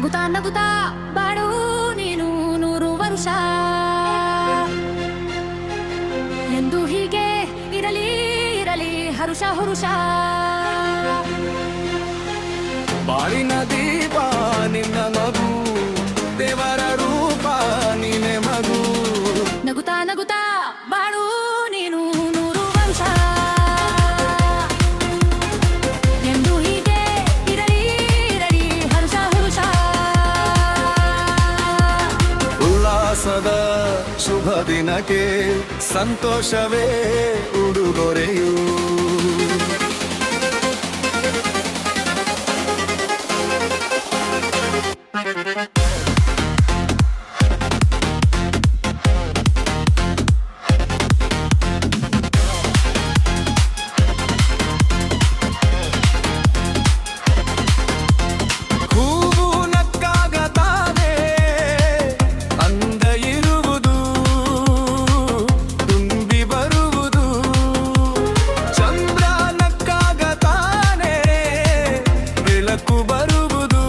ನಗುತ್ತಾ ನಗುತ್ತಾ ಬಾಳು ನೀನು 100 ವರ್ಷ ಎಂದು ಹೀಗೆ ಇರಲಿ ಇರಲಿ ಹರುಷ ಹರುಷ. ಬಾಳಿನ ದೀಪ ನಿನ್ನ ಮಗು, ದೇವರ ರೂಪ ನೀನೆ ಮಗು. ನಗುತ್ತಾ ನಗುತ್ತಾ ಬಾಳು ನೀನು 100 ವರ್ಷ ಎಂದು ಹೀಗೆ ಇರಲಿ ಇರಲಿ ಹರುಷ ಹರುಷ. ಉಲ್ಲಾಸದ ಶುಭ ದಿನಕ್ಕೆ ಸಂತೋಷವೇ ಉಡುಗೊರೆಯು. ಹೂವು ನಕ್ಕಾಗ ತಾನೇ ಅಂದ ಇರುವುದು, ತುಂಬಿ ಬರುವುದು. ಚಂದ್ರ ನಕ್ಕಾಗ ತಾನೇ ಬೆಳಕು ಬರುವುದು,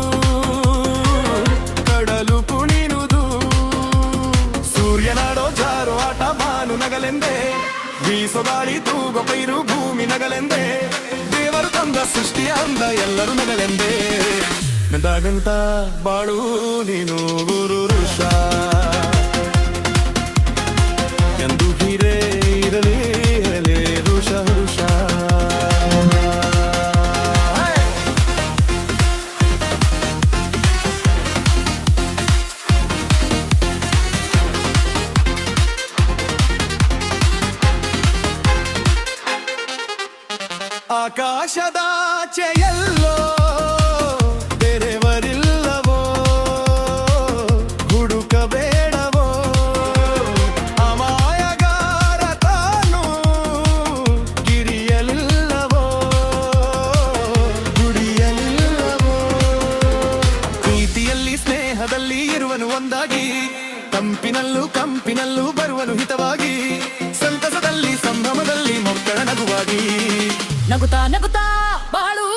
ಕಡಲು ಕುಣಿಯುವುದು. ಸೂರ್ಯನಾಡೋ ಜಾರೋ ಆಟ ಬಾನು ನಗಲೆಂದೇ, ಬೀಸೋ ಗಾಳಿ ತೂಗೋ ಪೈರು ಭೂಮಿ ನಗಲೆಂದೇ. ದೇವರು ತಂದ ಸೃಷ್ಟಿಯ ಅಂದ ಎಲ್ಲರೂ ನಗಲೆಂದೇ. ಗಂತ ಬಾಳು ನೀನು ಗುರು ಋಷ ಎಂದು ಹಿರೇ ಇರಲಿ ಇರಲಿ ಋಷ ಋಷ. ಆಕಾಶದಾಚೆಯಲ್ಲೋ ಬೇರೆಯವರಿಲ್ಲವೋ, ಹುಡುಕಬೇಡವೋ ಅಮಾಯಗಾರ ತಾನು ಗಿರಿಯಲಿಲ್ಲವೋ, ಗುಡಿಯಲಿಲ್ಲವೋ. ಪ್ರೀತಿಯಲ್ಲಿ ಸ್ನೇಹದಲ್ಲಿ ಇರುವನು ಒಂದಾಗಿ, ತಂಪಿನಲ್ಲೂ ಕಂಪಿನಲ್ಲೂ ಬರುವನು ಹಿತವಾಗಿ, ಸಂತಸದಲ್ಲಿ ಸಂಭ್ರಮದಲ್ಲಿ ಮಕ್ಕಳ ನಗುವಾಗಿ. ನಗುತ್ತಾ ನಗುತ್ತಾ ಬಾಳು